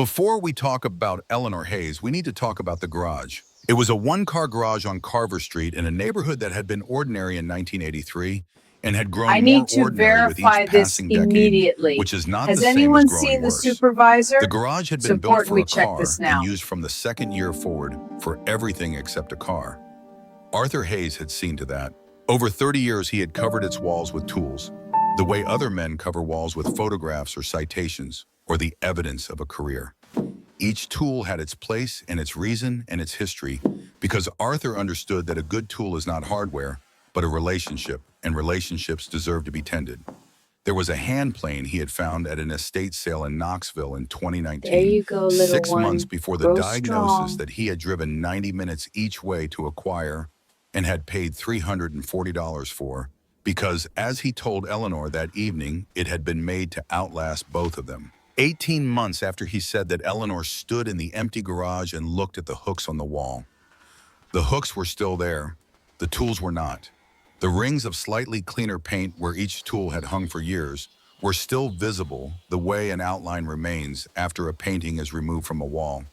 Before we talk about Eleanor Hayes, we need to talk about the garage. It was a one-car garage on Carver Street in a neighborhood that had been ordinary in 1983 and had grown I more need to ordinary with each verify this passing decade, immediately. which is not Has the same as anyone growing seen the worse. The supervisor? garage had It's been built important for we a check this car and now. used from the second year forward for everything except a car. Arthur Hayes had seen to that. Over 30 years, he had covered its walls with tools, the way other men cover walls with photographs or citations, or the evidence of a career. Each tool had its place and its reason and its history, because Arthur understood that a good tool is not hardware, but a relationship, and relationships deserve to be tended. There was a hand plane he had found at an estate sale in Knoxville in There 2019, you go, little 6 months one. before the Grow diagnosis strong. that he had driven 90 minutes each way to acquire and had paid $340 for, because, as he told Eleanor that evening, it had been made to outlast both of them. 18 months after he said that, Eleanor stood in the empty garage and looked at the hooks on the wall. The hooks were still there. The tools were not. The rings of slightly cleaner paint where each tool had hung for years were still visible the way an outline remains after a painting is removed from a wall.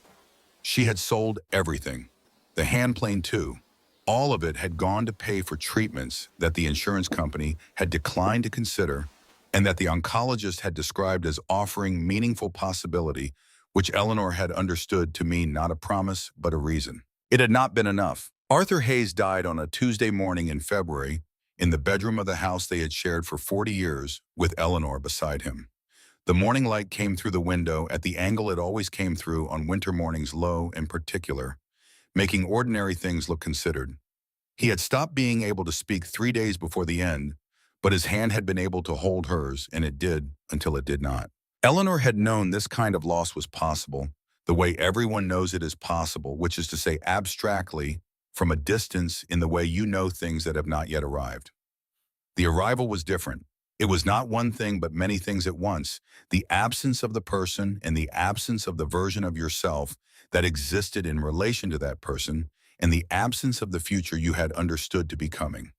She had sold everything. The hand plane too. All of it had gone to pay for treatments that the insurance company had declined to consider and that the oncologist had described as offering meaningful possibility, which Eleanor had understood to mean not a promise, but a reason. It had not been enough. Arthur Hayes died on a Tuesday morning in February in the bedroom of the house they had shared for 40 years with Eleanor beside him. The morning light came through the window at the angle it always came through on winter mornings, low in particular, making ordinary things look considered. He had stopped being able to speak 3 days before the end, but his hand had been able to hold hers, and it did until it did not. Eleanor had known this kind of loss was possible, the way everyone knows it is possible, which is to say abstractly, from a distance in the way you know things that have not yet arrived. The arrival was different. It was not one thing but many things at once, the absence of the person and the absence of the version of yourself that existed in relation to that person, and the absence of the future you had understood to be coming.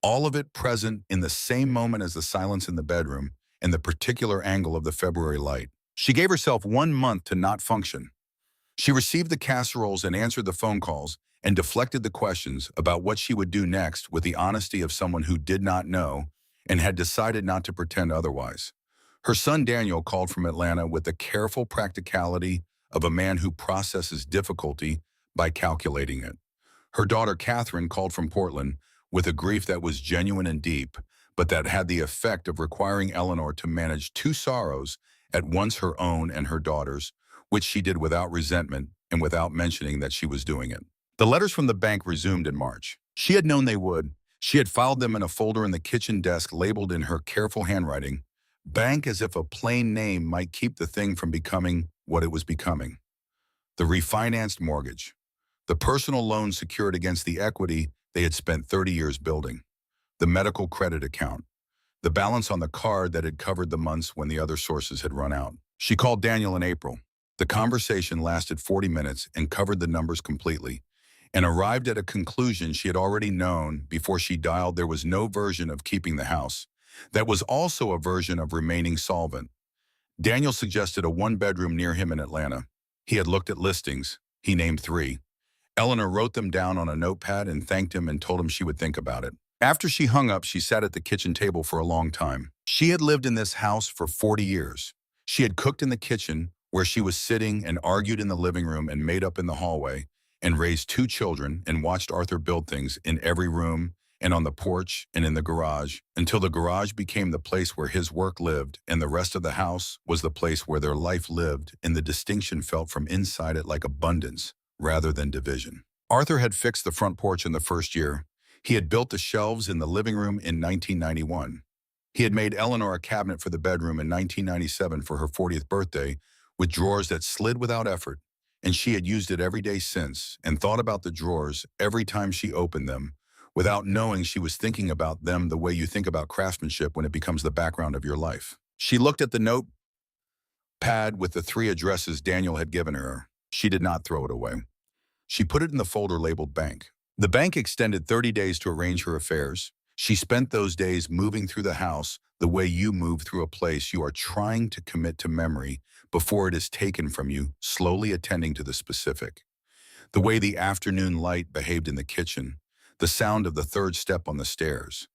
All of it present in the same moment as the silence in the bedroom and the particular angle of the February light. She gave herself 1 month to not function. She received the casseroles and answered the phone calls and deflected the questions about what she would do next with the honesty of someone who did not know and had decided not to pretend otherwise. Her son Daniel called from Atlanta with the careful practicality of a man who processes difficulty by calculating it. Her daughter Catherine called from Portland with a grief that was genuine and deep, but that had the effect of requiring Eleanor to manage two sorrows, at once her own and her daughter's, which she did without resentment and without mentioning that she was doing it. The letters from the bank resumed in March. She had known they would. She had filed them in a folder in the kitchen desk labeled in her careful handwriting, "Bank," as if a plain name might keep the thing from becoming what it was becoming. The refinanced mortgage. The personal loan secured against the equity they had spent 30 years building. The medical credit account. The balance on the card that had covered the months when the other sources had run out. She called Daniel in April. The conversation lasted 40 minutes and covered the numbers completely, and arrived at a conclusion she had already known before she dialed. There was no version of keeping the house. That was also a version of remaining solvent. Daniel suggested a one-bedroom near him in Atlanta. He had looked at listings. He named 3. Eleanor wrote them down on a notepad and thanked him and told him she would think about it. After she hung up, she sat at the kitchen table for a long time. She had lived in this house for 40 years. She had cooked in the kitchen, where she was sitting, and argued in the living room and made up in the hallway, and raised 2 children and watched Arthur build things in every room and on the porch and in the garage, until the garage became the place where his work lived and the rest of the house was the place where their life lived, and the distinction felt from inside it like abundance rather than division. Arthur had fixed the front porch in the first year. He had built the shelves in the living room in 1991. He had made Eleanor a cabinet for the bedroom in 1997 for her 40th birthday, with drawers that slid without effort, and she had used it every day since and thought about the drawers every time she opened them, without knowing she was thinking about them the way you think about craftsmanship when it becomes the background of your life. She looked at the notepad with the 3 addresses Daniel had given her. She did not throw it away. She put it in the folder labeled bank. The bank extended 30 days to arrange her affairs. She spent those days moving through the house, the way you move through a place you are trying to commit to memory before it is taken from you, slowly attending to the specific. The way the afternoon light behaved in the kitchen, the sound of the third step on the stairs,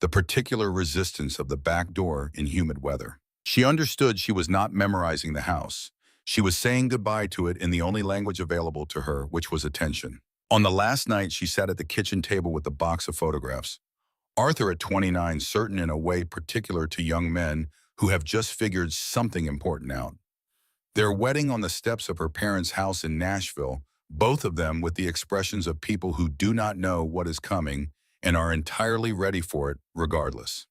the particular resistance of the back door in humid weather. She understood she was not memorizing the house. She was saying goodbye to it in the only language available to her, which was attention. On the last night, she sat at the kitchen table with a box of photographs. Arthur at 29, certain in a way particular to young men who have just figured something important out. Their wedding on the steps of her parents' house in Nashville, both of them with the expressions of people who do not know what is coming and are entirely ready for it regardless.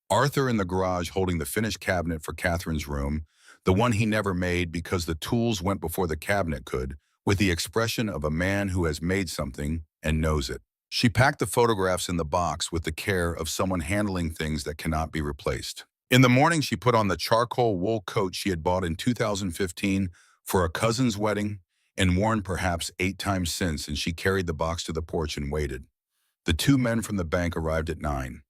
Arthur in the garage holding the finished cabinet for Catherine's room, the one he never made because the tools went before the cabinet could, with the expression of a man who has made something and knows it. She packed the photographs in the box with the care of someone handling things that cannot be replaced. In the morning, she put on the charcoal wool coat she had bought in 2015 for a cousin's wedding and worn perhaps 8 times since, and she carried the box to the porch and waited. The 2 men from the bank arrived at 9.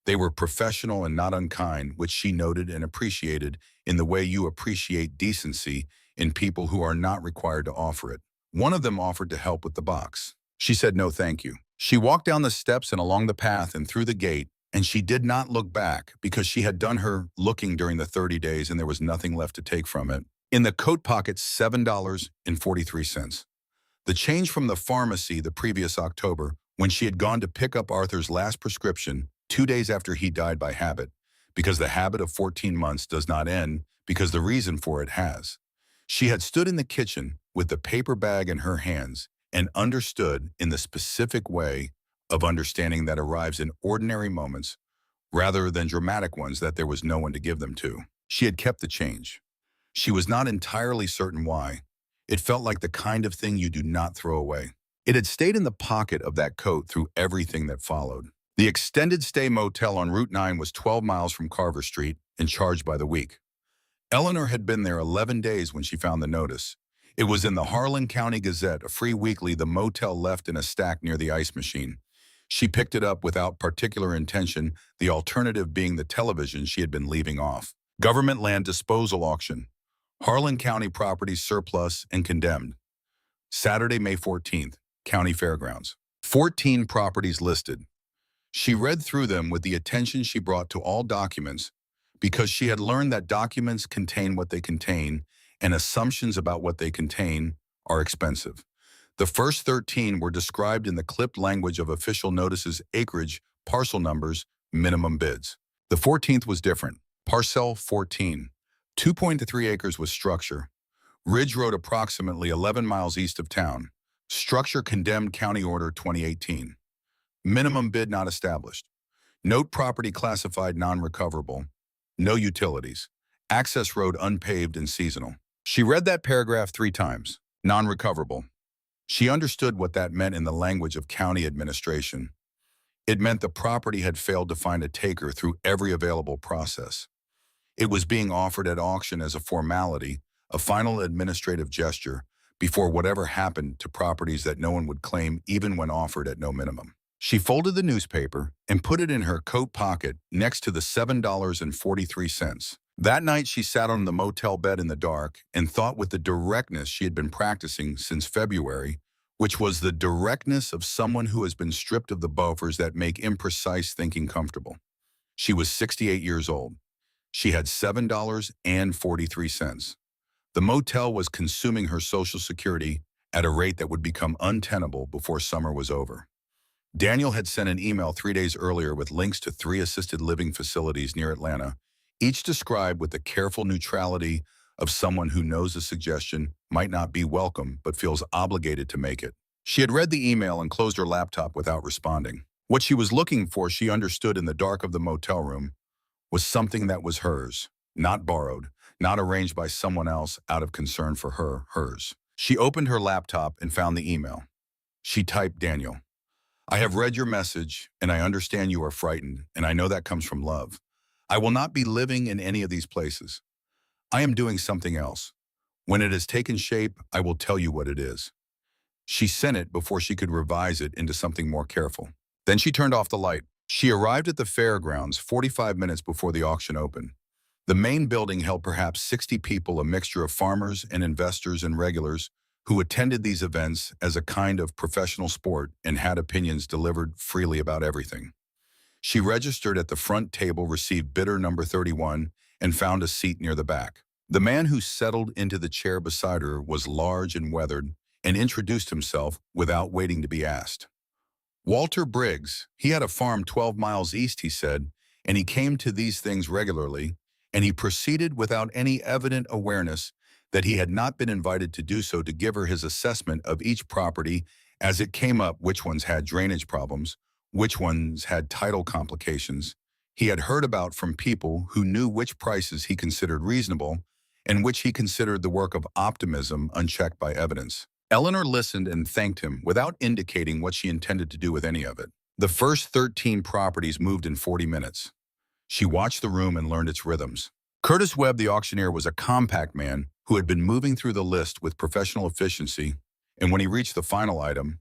They were professional and not unkind, which she noted and appreciated in the way you appreciate decency in people who are not required to offer it. One of them offered to help with the box. She said no thank you. She walked down the steps and along the path and through the gate, and she did not look back because she had done her looking during the 30 days and there was nothing left to take from it. In the coat pocket, $7.43. The change from the pharmacy the previous October when she had gone to pick up Arthur's last prescription 2 days after he died by habit, because the habit of 14 months does not end because the reason for it has. She had stood in the kitchen with the paper bag in her hands and understood in the specific way of understanding that arrives in ordinary moments rather than dramatic ones that there was no one to give them to. She had kept the change. She was not entirely certain why. It felt like the kind of thing you do not throw away. It had stayed in the pocket of that coat through everything that followed. The extended stay motel on Route 9 was 12 miles from Carver Street and charged by the week. Eleanor had been there 11 days when she found the notice. It was in the Harlan County Gazette, a free weekly the motel left in a stack near the ice machine. She picked it up without particular intention, the alternative being the television she had been leaving off. Government land disposal auction. Harlan County properties surplus and condemned. Saturday, May 14th, County Fairgrounds. 14 properties listed. She read through them with the attention she brought to all documents because she had learned that documents contain what they contain and assumptions about what they contain are expensive. The first 13 were described in the clipped language of official notices: acreage, parcel numbers, minimum bids. The 14th was different. Parcel 14. 2.3 acres with structure. Ridge Road approximately 11 miles east of town. Structure condemned, County Order 2018. Minimum bid not established. Note property classified non-recoverable. No utilities. Access road unpaved and seasonal. She read that paragraph 3 times. Non-recoverable. She understood what that meant in the language of county administration. It meant the property had failed to find a taker through every available process. It was being offered at auction as a formality, a final administrative gesture, before whatever happened to properties that no one would claim even when offered at no minimum. She folded the newspaper and put it in her coat pocket next to the $7.43. That night she sat on the motel bed in the dark and thought with the directness she had been practicing since February, which was the directness of someone who has been stripped of the buffers that make imprecise thinking comfortable. She was 68 years old. She had $7.43. The motel was consuming her Social Security at a rate that would become untenable before summer was over. Daniel had sent an email 3 days earlier with links to 3 assisted living facilities near Atlanta, each described with the careful neutrality of someone who knows a suggestion might not be welcome but feels obligated to make it. She had read the email and closed her laptop without responding. What she was looking for, she understood in the dark of the motel room, was something that was hers, not borrowed, not arranged by someone else out of concern for her, hers. She opened her laptop and found the email. She typed, Daniel, I have read your message and I understand you are frightened, and I know that comes from love. I will not be living in any of these places. I am doing something else. When it has taken shape, I will tell you what it is. She sent it before she could revise it into something more careful. Then she turned off the light. She arrived at the fairgrounds 45 minutes before the auction opened. The main building held perhaps 60 people, a mixture of farmers and investors and regulars, who attended these events as a kind of professional sport and had opinions delivered freely about everything. She registered at the front table, received bidder number 31, and found a seat near the back. The man who settled into the chair beside her was large and weathered and introduced himself without waiting to be asked. Walter Briggs. He had a farm 12 miles east, he said, and he came to these things regularly, and he proceeded without any evident awareness that he had not been invited to do so, to give her his assessment of each property as it came up, which ones had drainage problems, which ones had title complications. He had heard about from people who knew which prices he considered reasonable and which he considered the work of optimism unchecked by evidence. Eleanor listened and thanked him without indicating what she intended to do with any of it. The first 13 properties moved in 40 minutes. She watched the room and learned its rhythms. Curtis Webb, the auctioneer, was a compact man who had been moving through the list with professional efficiency, and when he reached the final item,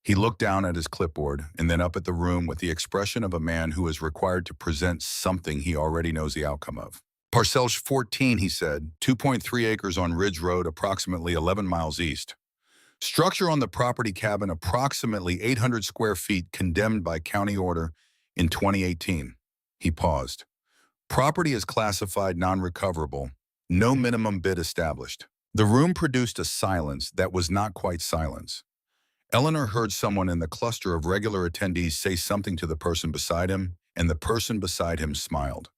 he looked down at his clipboard and then up at the room with the expression of a man who is required to present something he already knows the outcome of. Parcel 14, he said, 2.3 acres on Ridge Road, approximately 11 miles east. Structure on the property cabin, approximately 800 square feet, condemned by county order in 2018. He paused. Property is classified non-recoverable. No minimum bid established. The room produced a silence that was not quite silence. Eleanor heard someone in the cluster of regular attendees say something to the person beside him, and the person beside him smiled.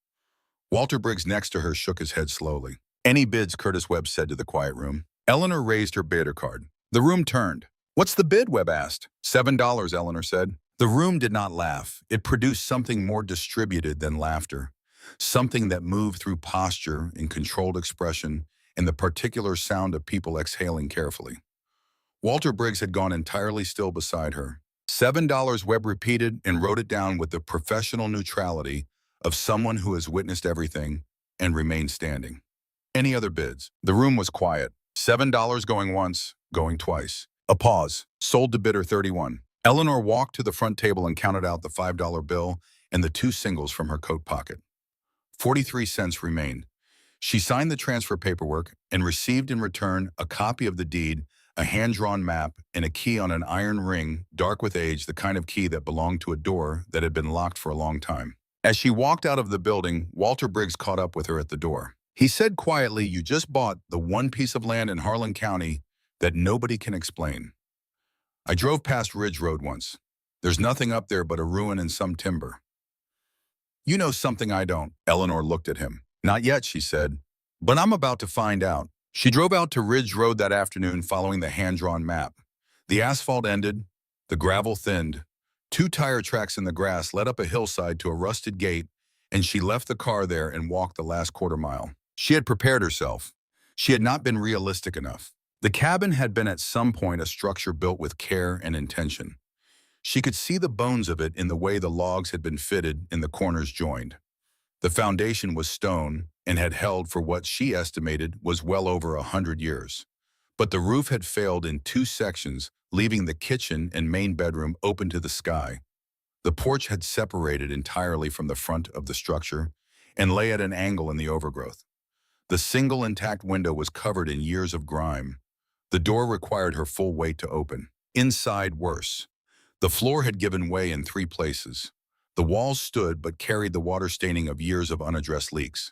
Walter Briggs next to her shook his head slowly. "Any bids?" Curtis Webb said to the quiet room. Eleanor raised her bidder card. The room turned. "What's the bid?" Webb asked. $7, Eleanor said. The room did not laugh. It produced something more distributed than laughter, something that moved through posture and controlled expression and the particular sound of people exhaling carefully. Walter Briggs had gone entirely still beside her. $7, Webb repeated and wrote it down with the professional neutrality of someone who has witnessed everything and remained standing. Any other bids? The room was quiet. $7 going once, going twice. A pause. Sold to bidder 31. Eleanor walked to the front table and counted out the $5 bill and the 2 singles from her coat pocket. 43 cents remained. She signed the transfer paperwork and received in return a copy of the deed, a hand-drawn map, and a key on an iron ring, dark with age, the kind of key that belonged to a door that had been locked for a long time. As she walked out of the building, Walter Briggs caught up with her at the door. He said quietly, "You just bought the one piece of land in Harlan County that nobody can explain. I drove past Ridge Road once. There's nothing up there but a ruin and some timber." "You know something I don't." Eleanor looked at him. "Not yet," she said, "but I'm about to find out." She drove out to Ridge Road that afternoon following the hand-drawn map. The asphalt ended, the gravel thinned. 2 tire tracks in the grass led up a hillside to a rusted gate, and she left the car there and walked the last quarter mile. She had prepared herself. She had not been realistic enough. The cabin had been at some point a structure built with care and intention. She could see the bones of it in the way the logs had been fitted and the corners joined. The foundation was stone and had held for what she estimated was well over 100 years. But the roof had failed in 2 sections, leaving the kitchen and main bedroom open to the sky. The porch had separated entirely from the front of the structure and lay at an angle in the overgrowth. The single intact window was covered in years of grime. The door required her full weight to open. Inside, worse. The floor had given way in 3 places. The walls stood but carried the water staining of years of unaddressed leaks.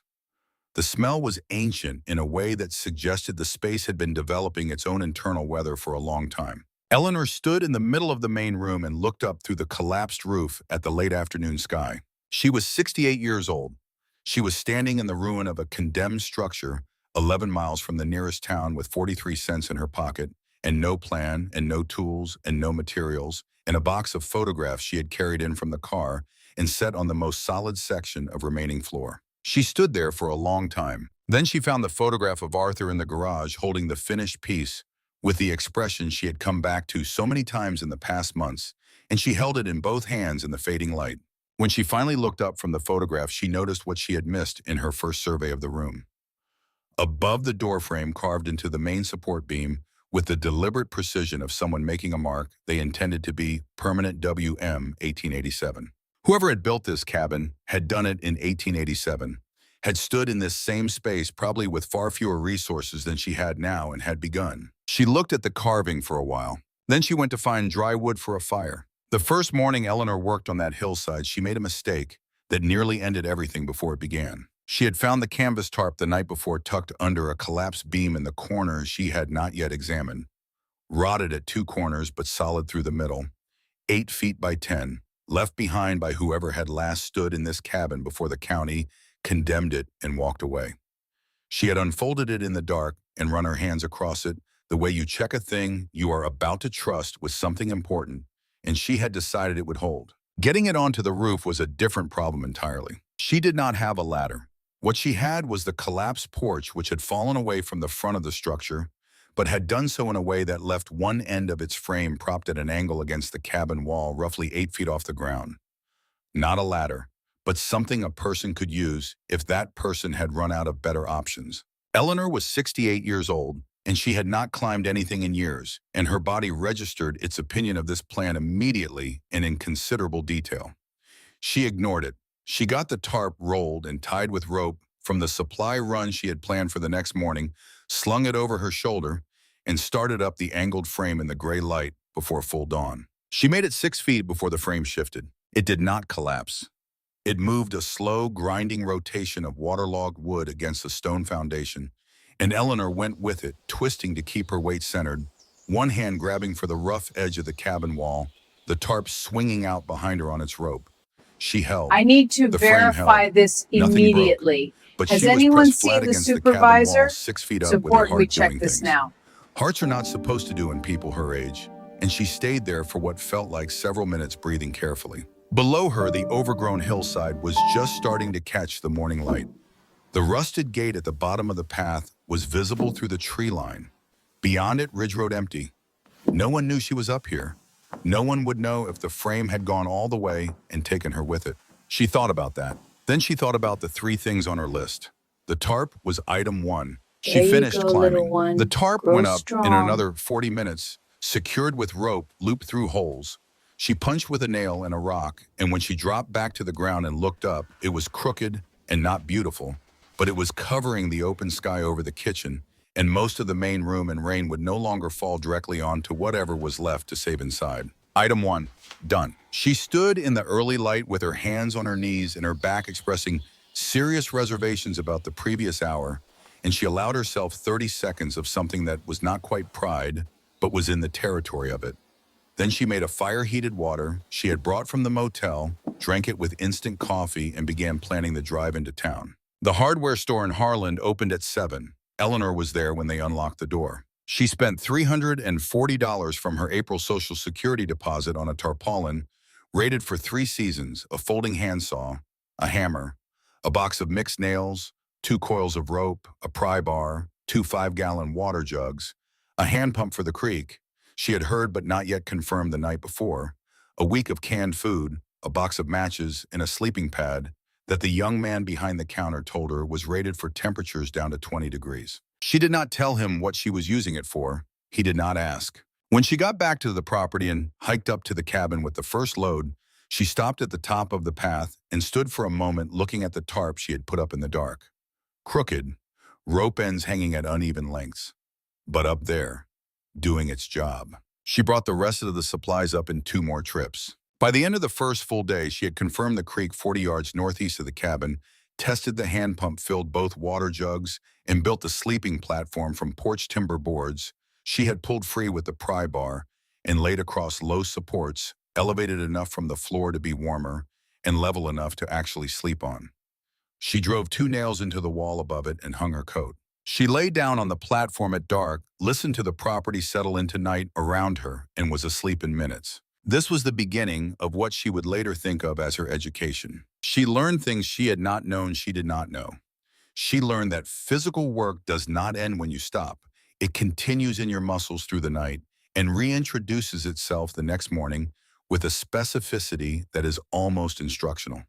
The smell was ancient in a way that suggested the space had been developing its own internal weather for a long time. Eleanor stood in the middle of the main room and looked up through the collapsed roof at the late afternoon sky. She was 68 years old. She was standing in the ruin of a condemned structure 11 miles from the nearest town with 43 cents in her pocket and no plan and no tools and no materials and a box of photographs she had carried in from the car and set on the most solid section of remaining floor. She stood there for a long time. Then she found the photograph of Arthur in the garage holding the finished piece with the expression she had come back to so many times in the past months, and she held it in both hands in the fading light. When she finally looked up from the photograph, she noticed what she had missed in her first survey of the room. Above the doorframe, carved into the main support beam, with the deliberate precision of someone making a mark they intended to be permanent WM 1887. Whoever had built this cabin had done it in 1887, had stood in this same space probably with far fewer resources than she had now and had begun. She looked at the carving for a while. Then she went to find dry wood for a fire. The first morning Eleanor worked on that hillside, she made a mistake that nearly ended everything before it began. She had found the canvas tarp the night before tucked under a collapsed beam in the corner she had not yet examined. Rotted at two corners but solid through the middle, 8 feet by 10, left behind by whoever had last stood in this cabin before the county condemned it and walked away. She had unfolded it in the dark and run her hands across it the way you check a thing you are about to trust with something important, and she had decided it would hold. Getting it onto the roof was a different problem entirely. She did not have a ladder. What she had was the collapsed porch which had fallen away from the front of the structure, but had done so in a way that left one end of its frame propped at an angle against the cabin wall roughly 8 feet off the ground. Not a ladder, but something a person could use if that person had run out of better options. Eleanor was 68 years old, and she had not climbed anything in years, and her body registered its opinion of this plan immediately and in considerable detail. She ignored it. She got the tarp rolled and tied with rope from the supply run she had planned for the next morning, slung it over her shoulder, and started up the angled frame in the gray light before full dawn. She made it 6 feet before the frame shifted. It did not collapse. It moved a slow, grinding rotation of waterlogged wood against the stone foundation, and Eleanor went with it, twisting to keep her weight centered, one hand grabbing for the rough edge of the cabin wall, the tarp swinging out behind her on its rope. She held. I need to The frame verify held. this Nothing broke, immediately. but Has she was anyone pressed seen flat the against the cabin wall, supervisor? 6 feet up with her Support, we heart check doing this things. now. Hearts are not supposed to do in people her age, and she stayed there for what felt like several minutes, breathing carefully. Below her, the overgrown hillside was just starting to catch the morning light. The rusted gate at the bottom of the path was visible through the tree line. Beyond it, Ridge Road empty. No one knew she was up here. No one would know if the frame had gone all the way and taken her with it. She thought about that. Then she thought about the 3 things on her list. The tarp was item 1. She There you finished go, little climbing. one. The tarp Grow went up strong. in another 40 minutes, secured with rope looped through holes. She punched with a nail and a rock, and when she dropped back to the ground and looked up, it was crooked and not beautiful, but it was covering the open sky over the kitchen, and most of the main room, and rain would no longer fall directly onto whatever was left to save inside. Item 1, done. She stood in the early light with her hands on her knees and her back expressing serious reservations about the previous hour, and she allowed herself 30 seconds of something that was not quite pride, but was in the territory of it. Then she made a fire-heated water she had brought from the motel, drank it with instant coffee, and began planning the drive into town. The hardware store in Harland opened at 7. Eleanor was there when they unlocked the door. She spent $340 from her April Social Security deposit on a tarpaulin, rated for 3 seasons, a folding handsaw, a hammer, a box of mixed nails, 2 coils of rope, a pry bar, 2 5-gallon water jugs, a hand pump for the creek she had heard but not yet confirmed the night before, a week of canned food, a box of matches, and a sleeping pad that the young man behind the counter told her was rated for temperatures down to 20 degrees. She did not tell him what she was using it for. He did not ask. When she got back to the property and hiked up to the cabin with the first load, she stopped at the top of the path and stood for a moment looking at the tarp she had put up in the dark. Crooked, rope ends hanging at uneven lengths, but up there, doing its job. She brought the rest of the supplies up in 2 more trips. By the end of the first full day, she had confirmed the creek 40 yards northeast of the cabin, tested the hand pump, filled both water jugs, and built the sleeping platform from porch timber boards she had pulled free with the pry bar and laid across low supports, elevated enough from the floor to be warmer and level enough to actually sleep on. She drove 2 nails into the wall above it and hung her coat. She lay down on the platform at dark, listened to the property settle into night around her, and was asleep in minutes. This was the beginning of what she would later think of as her education. She learned things she had not known she did not know. She learned that physical work does not end when you stop. It continues in your muscles through the night and reintroduces itself the next morning with a specificity that is almost instructional.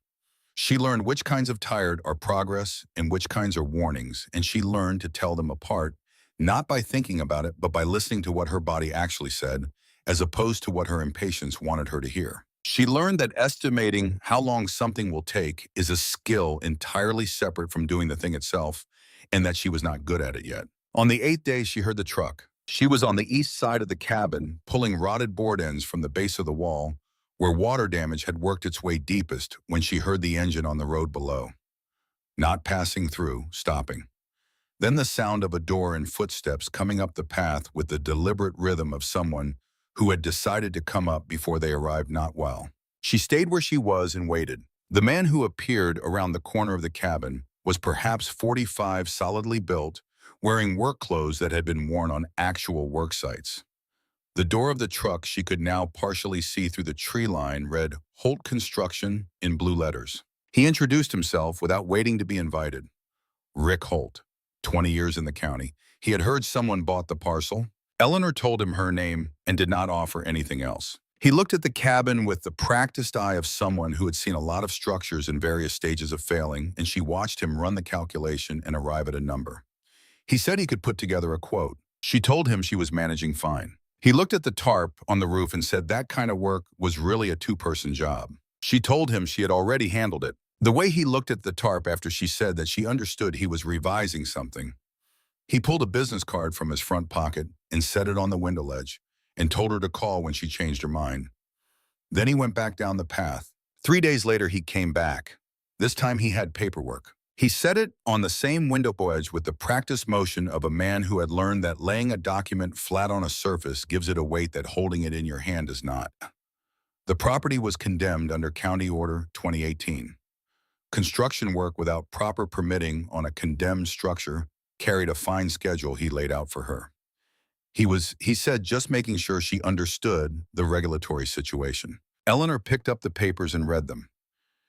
She learned which kinds of tired are progress and which kinds are warnings, and she learned to tell them apart, not by thinking about it, but by listening to what her body actually said, as opposed to what her impatience wanted her to hear. She learned that estimating how long something will take is a skill entirely separate from doing the thing itself, and that she was not good at it yet. On the 8th day, she heard the truck. She was on the east side of the cabin, pulling rotted board ends from the base of the wall, where water damage had worked its way deepest when she heard the engine on the road below. Not passing through, stopping. Then the sound of a door and footsteps coming up the path with the deliberate rhythm of someone who had decided to come up before they arrived not well. She stayed where she was and waited. The man who appeared around the corner of the cabin was perhaps 45, solidly built, wearing work clothes that had been worn on actual work sites. The door of the truck she could now partially see through the tree line read Holt Construction in blue letters. He introduced himself without waiting to be invited. Rick Holt, 20 years in the county. He had heard someone bought the parcel. Eleanor told him her name and did not offer anything else. He looked at the cabin with the practiced eye of someone who had seen a lot of structures in various stages of failing, and she watched him run the calculation and arrive at a number. He said he could put together a quote. She told him she was managing fine. He looked at the tarp on the roof and said that kind of work was really a two-person job. She told him she had already handled it. The way he looked at the tarp after she said that she understood he was revising something. He pulled a business card from his front pocket and set it on the window ledge and told her to call when she changed her mind. Then he went back down the path. 3 days later, he came back. This time he had paperwork. He set it on the same window edge with the practiced motion of a man who had learned that laying a document flat on a surface gives it a weight that holding it in your hand does not. The property was condemned under County Order 2018. Construction work without proper permitting on a condemned structure carried a fine schedule he laid out for her. He said, just making sure she understood the regulatory situation. Eleanor picked up the papers and read them.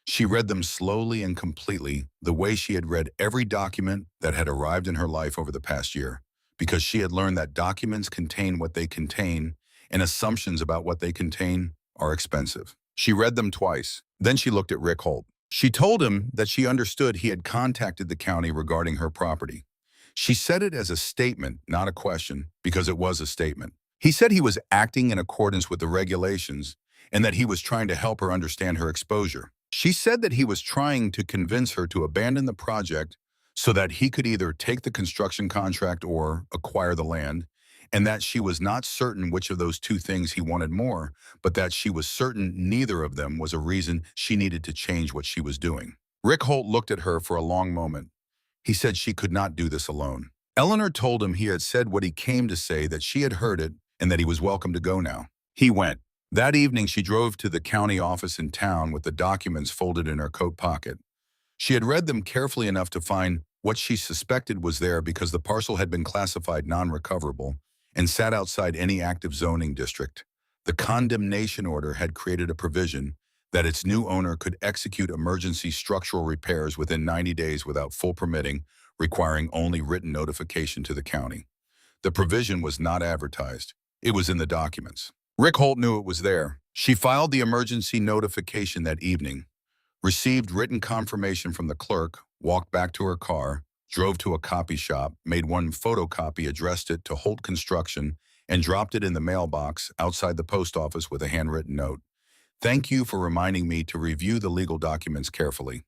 She read them slowly and completely, the way she had read every document that had arrived in her life over the past year, because she had learned that documents contain what they contain, and assumptions about what they contain are expensive. She read them twice. Then she looked at Rick Holt. She told him that she understood he had contacted the county regarding her property. She said it as a statement, not a question, because it was a statement. He said he was acting in accordance with the regulations and that he was trying to help her understand her exposure. She said that he was trying to convince her to abandon the project so that he could either take the construction contract or acquire the land, and that she was not certain which of those two things he wanted more, but that she was certain neither of them was a reason she needed to change what she was doing. Rick Holt looked at her for a long moment. He said she could not do this alone. Eleanor told him he had said what he came to say, that she had heard it, and that he was welcome to go now. He went. That evening, she drove to the county office in town with the documents folded in her coat pocket. She had read them carefully enough to find what she suspected was there because the parcel had been classified non-recoverable and sat outside any active zoning district. The condemnation order had created a provision that its new owner could execute emergency structural repairs within 90 days without full permitting, requiring only written notification to the county. The provision was not advertised. It was in the documents. Rick Holt knew it was there. She filed the emergency notification that evening, received written confirmation from the clerk, walked back to her car, drove to a copy shop, made one photocopy, addressed it to Holt Construction, and dropped it in the mailbox outside the post office with a handwritten note. Thank you for reminding me to review the legal documents carefully.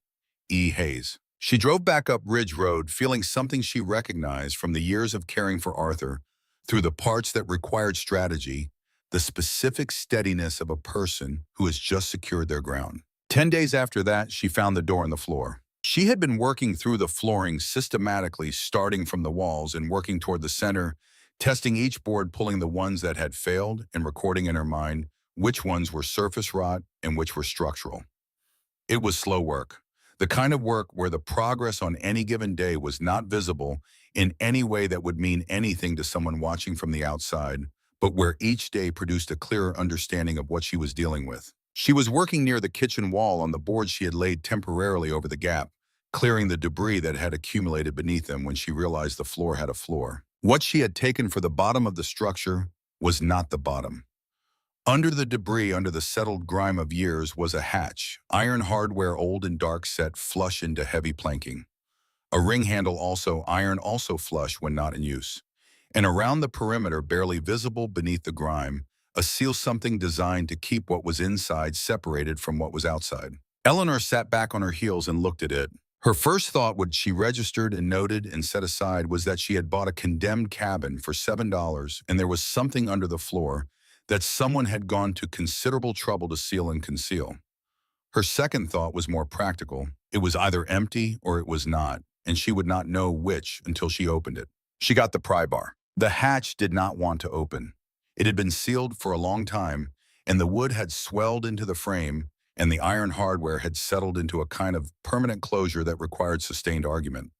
E. Hayes. She drove back up Ridge Road, feeling something she recognized from the years of caring for Arthur, through the parts that required strategy, the specific steadiness of a person who has just secured their ground. 10 days after that, she found the door in the floor. She had been working through the flooring systematically, starting from the walls and working toward the center, testing each board, pulling the ones that had failed and recording in her mind which ones were surface rot and which were structural. It was slow work, the kind of work where the progress on any given day was not visible in any way that would mean anything to someone watching from the outside, but where each day produced a clearer understanding of what she was dealing with. She was working near the kitchen wall on the boards she had laid temporarily over the gap, clearing the debris that had accumulated beneath them when she realized the floor had a floor. What she had taken for the bottom of the structure was not the bottom. Under the debris, under the settled grime of years, was a hatch, iron hardware, old and dark, set flush into heavy planking. A ring handle, also iron, also flush when not in use. And around the perimeter, barely visible beneath the grime, a seal, something designed to keep what was inside separated from what was outside. Eleanor sat back on her heels and looked at it. Her first thought, which she registered and noted and set aside, was that she had bought a condemned cabin for $7 and there was something under the floor that someone had gone to considerable trouble to seal and conceal. Her second thought was more practical. It was either empty or it was not, and she would not know which until she opened it. She got the pry bar. The hatch did not want to open. It had been sealed for a long time, and the wood had swelled into the frame, and the iron hardware had settled into a kind of permanent closure that required sustained argument.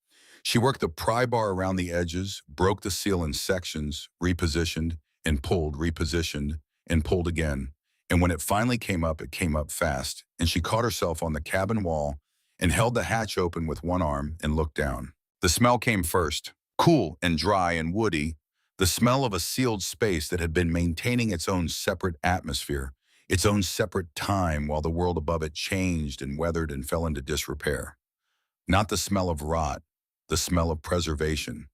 She worked the pry bar around the edges, broke the seal in sections, repositioned, and pulled, repositioned, and pulled again. And when it finally came up, it came up fast, and she caught herself on the cabin wall and held the hatch open with one arm and looked down. The smell came first, cool and dry and woody, the smell of a sealed space that had been maintaining its own separate atmosphere, its own separate time while the world above it changed and weathered and fell into disrepair. Not the smell of rot, the smell of preservation,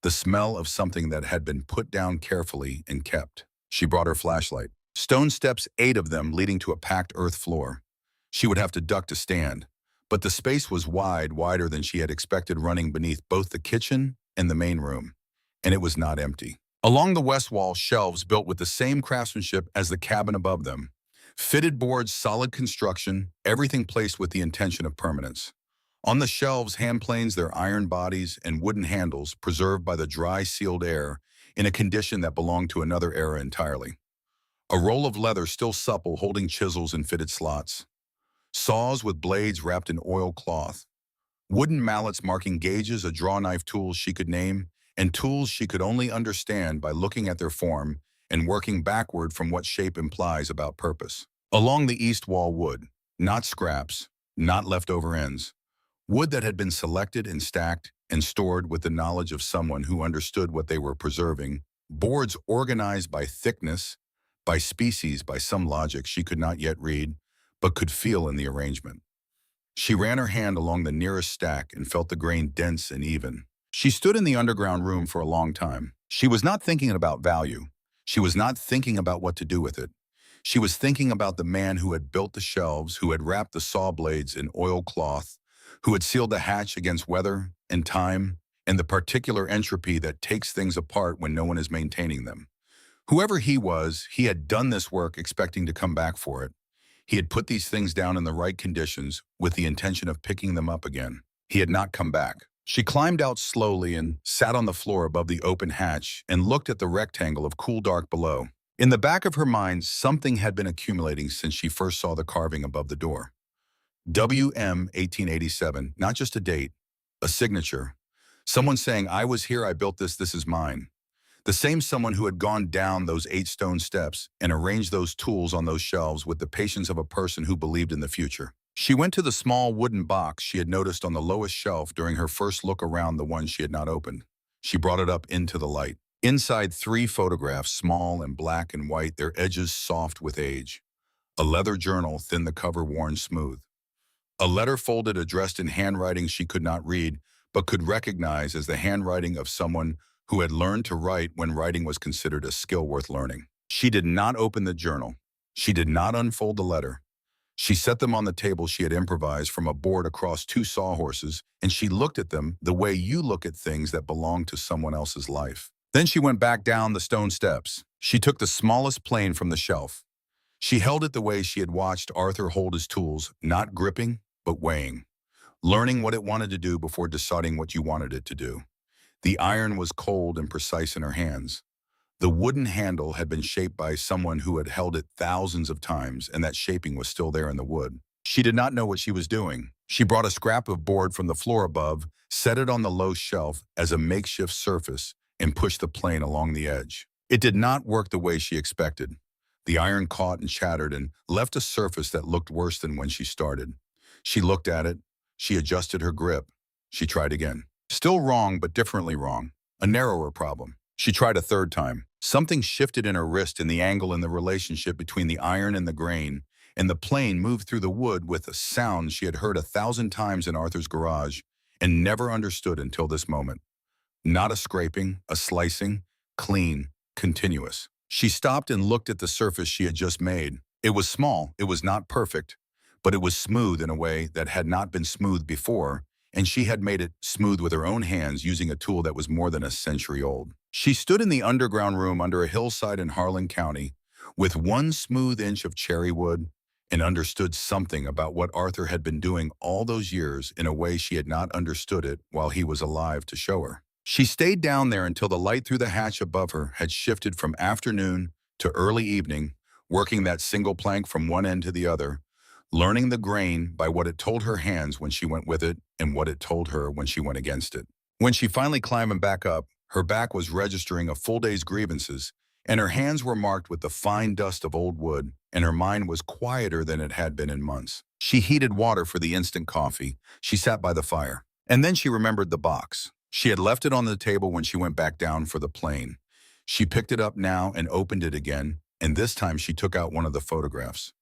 the smell of something that had been put down carefully and kept. She brought her flashlight. Stone steps, 8 of them leading to a packed earth floor. She would have to duck to stand, but the space was wide, wider than she had expected, running beneath both the kitchen and the main room, and it was not empty. Along the west wall, shelves built with the same craftsmanship as the cabin above them. Fitted boards, solid construction, everything placed with the intention of permanence. On the shelves, hand planes, their iron bodies and wooden handles preserved by the dry, sealed air in a condition that belonged to another era entirely. A roll of leather still supple, holding chisels and fitted slots. Saws with blades wrapped in oilcloth. Wooden mallets marking gauges, a draw knife, tools she could name, and tools she could only understand by looking at their form and working backward from what shape implies about purpose. Along the east wall, wood, not scraps, not leftover ends. Wood that had been selected and stacked and stored with the knowledge of someone who understood what they were preserving. Boards organized by thickness, by species, by some logic she could not yet read, but could feel in the arrangement. She ran her hand along the nearest stack and felt the grain dense and even. She stood in the underground room for a long time. She was not thinking about value. She was not thinking about what to do with it. She was thinking about the man who had built the shelves, who had wrapped the saw blades in oilcloth, who had sealed the hatch against weather and time and the particular entropy that takes things apart when no one is maintaining them. Whoever he was, he had done this work expecting to come back for it. He had put these things down in the right conditions with the intention of picking them up again. He had not come back. She climbed out slowly and sat on the floor above the open hatch and looked at the rectangle of cool dark below. In the back of her mind, something had been accumulating since she first saw the carving above the door. WM 1887, not just a date, a signature. Someone saying, I was here, I built this, this is mine. The same someone who had gone down those 8 stone steps and arranged those tools on those shelves with the patience of a person who believed in the future. She went to the small wooden box she had noticed on the lowest shelf during her first look around, the one she had not opened. She brought it up into the light. Inside, 3 photographs, small and black and white, their edges soft with age. A leather journal, thin, the cover worn smooth. A letter folded, addressed in handwriting she could not read, but could recognize as the handwriting of someone who had learned to write when writing was considered a skill worth learning. She did not open the journal. She did not unfold the letter. She set them on the table she had improvised from a board across 2 sawhorses, and she looked at them the way you look at things that belong to someone else's life. Then she went back down the stone steps. She took the smallest plane from the shelf. She held it the way she had watched Arthur hold his tools, not gripping, but weighing, learning what it wanted to do before deciding what you wanted it to do. The iron was cold and precise in her hands. The wooden handle had been shaped by someone who had held it thousands of times, and that shaping was still there in the wood. She did not know what she was doing. She brought a scrap of board from the floor above, set it on the low shelf as a makeshift surface, and pushed the plane along the edge. It did not work the way she expected. The iron caught and chattered and left a surface that looked worse than when she started. She looked at it. She adjusted her grip. She tried again. Still wrong, but differently wrong. A narrower problem. She tried a third time. Something shifted in her wrist, in the angle in the relationship between the iron and the grain, and the plane moved through the wood with a sound she had heard 1,000 times in Arthur's garage and never understood until this moment. Not a scraping, a slicing, clean, continuous. She stopped and looked at the surface she had just made. It was small, it was not perfect, but it was smooth in a way that had not been smooth before, and she had made it smooth with her own hands using a tool that was more than a century old. She stood in the underground room under a hillside in Harlan County with one smooth inch of cherry wood and understood something about what Arthur had been doing all those years in a way she had not understood it while he was alive to show her. She stayed down there until the light through the hatch above her had shifted from afternoon to early evening, working that single plank from one end to the other, learning the grain by what it told her hands when she went with it and what it told her when she went against it. When she finally climbed back up, her back was registering a full day's grievances, and her hands were marked with the fine dust of old wood, and her mind was quieter than it had been in months. She heated water for the instant coffee. She sat by the fire. And then she remembered the box. She had left it on the table when she went back down for the plane. She picked it up now and opened it again, and this time she took out one of the photographs.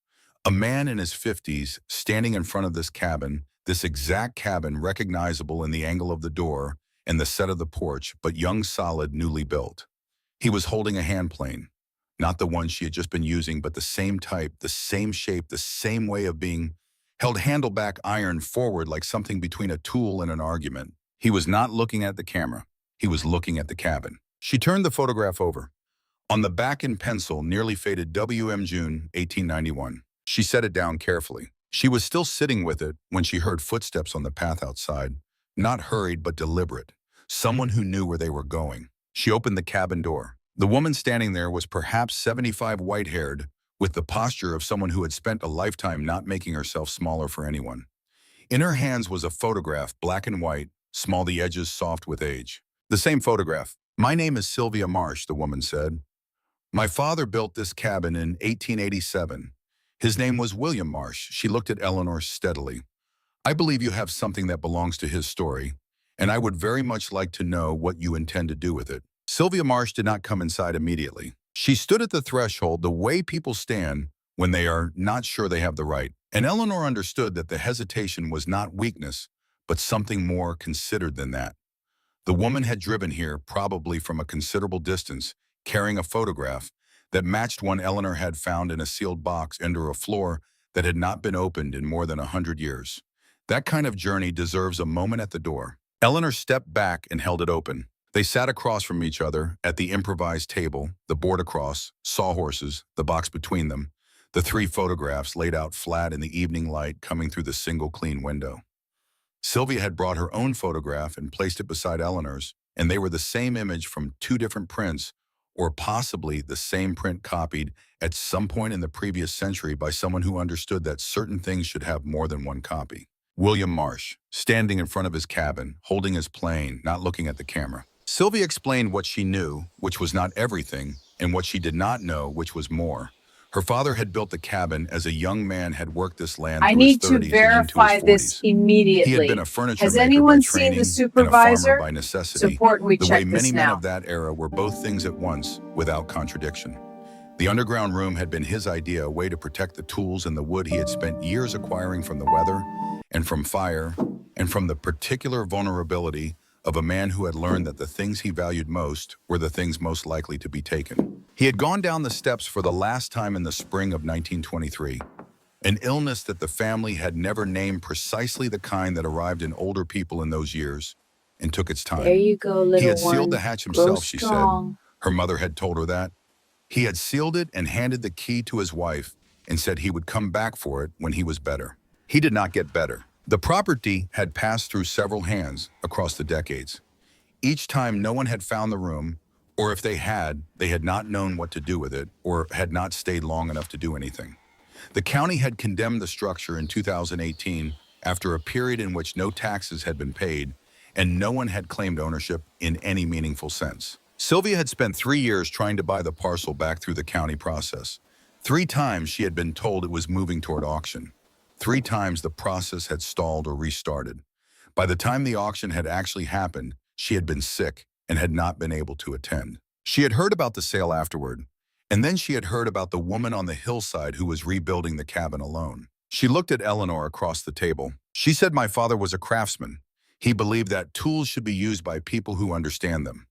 A man in his 50s standing in front of this cabin, this exact cabin recognizable in the angle of the door and the set of the porch, but young, solid, newly built. He was holding a hand plane, not the one she had just been using, but the same type, the same shape, the same way of being, held handleback iron forward like something between a tool and an argument. He was not looking at the camera. He was looking at the cabin. She turned the photograph over. On the back in pencil, nearly faded WM June 1891. She set it down carefully. She was still sitting with it when she heard footsteps on the path outside, not hurried but deliberate. Someone who knew where they were going. She opened the cabin door. The woman standing there was perhaps 75, white-haired, with the posture of someone who had spent a lifetime not making herself smaller for anyone. In her hands was a photograph, black and white, small, the edges soft with age. The same photograph. "My name is Sylvia Marsh," the woman said. "My father built this cabin in 1887. His name was William Marsh." She looked at Eleanor steadily. "I believe you have something that belongs to his story, and I would very much like to know what you intend to do with it." Sylvia Marsh did not come inside immediately. She stood at the threshold the way people stand when they are not sure they have the right, and Eleanor understood that the hesitation was not weakness, but something more considered than that. The woman had driven here, probably from a considerable distance, carrying a photograph that matched one Eleanor had found in a sealed box under a floor that had not been opened in more than 100 years. That kind of journey deserves a moment at the door. Eleanor stepped back and held it open. They sat across from each other at the improvised table, the board across, sawhorses, the box between them, the three photographs laid out flat in the evening light coming through the single clean window. Sylvia had brought her own photograph and placed it beside Eleanor's, and they were the same image from two different prints, or possibly the same print copied at some point in the previous century by someone who understood that certain things should have more than one copy. William Marsh, standing in front of his cabin, holding his plane, not looking at the camera. Sylvia explained what she knew, which was not everything, and what she did not know, which was more. Her father had built the cabin as a young man, had worked this land I through his need to 30s and into verify his this 40s. He had been immediately. a furniture Has maker by anyone seen training the and a farmer supervisor? by necessity, Support, we the way check many this men now. of that era were both things at once, without contradiction. The underground room had been his idea, a way to protect the tools and the wood he had spent years acquiring from the weather and from fire and from the particular vulnerability of a man who had learned that the things he valued most were the things most likely to be taken. He had gone down the steps for the last time in the spring of 1923, an illness that the family had never named, precisely the kind that arrived in older people in those years and took its time. There you go, He little had sealed the one. hatch Grow himself, she said. strong. Her mother had told her that. He had sealed it and handed the key to his wife and said he would come back for it when he was better. He did not get better. The property had passed through several hands across the decades. Each time no one had found the room, or if they had not known what to do with it, or had not stayed long enough to do anything. The county had condemned the structure in 2018 after a period in which no taxes had been paid and no one had claimed ownership in any meaningful sense. Sylvia had spent 3 years trying to buy the parcel back through the county process. 3 times she had been told it was moving toward auction. 3 times the process had stalled or restarted. By the time the auction had actually happened, she had been sick and had not been able to attend. She had heard about the sale afterward, and then she had heard about the woman on the hillside who was rebuilding the cabin alone. She looked at Eleanor across the table. She said, "My father was a craftsman. He believed that tools should be used by people who understand them.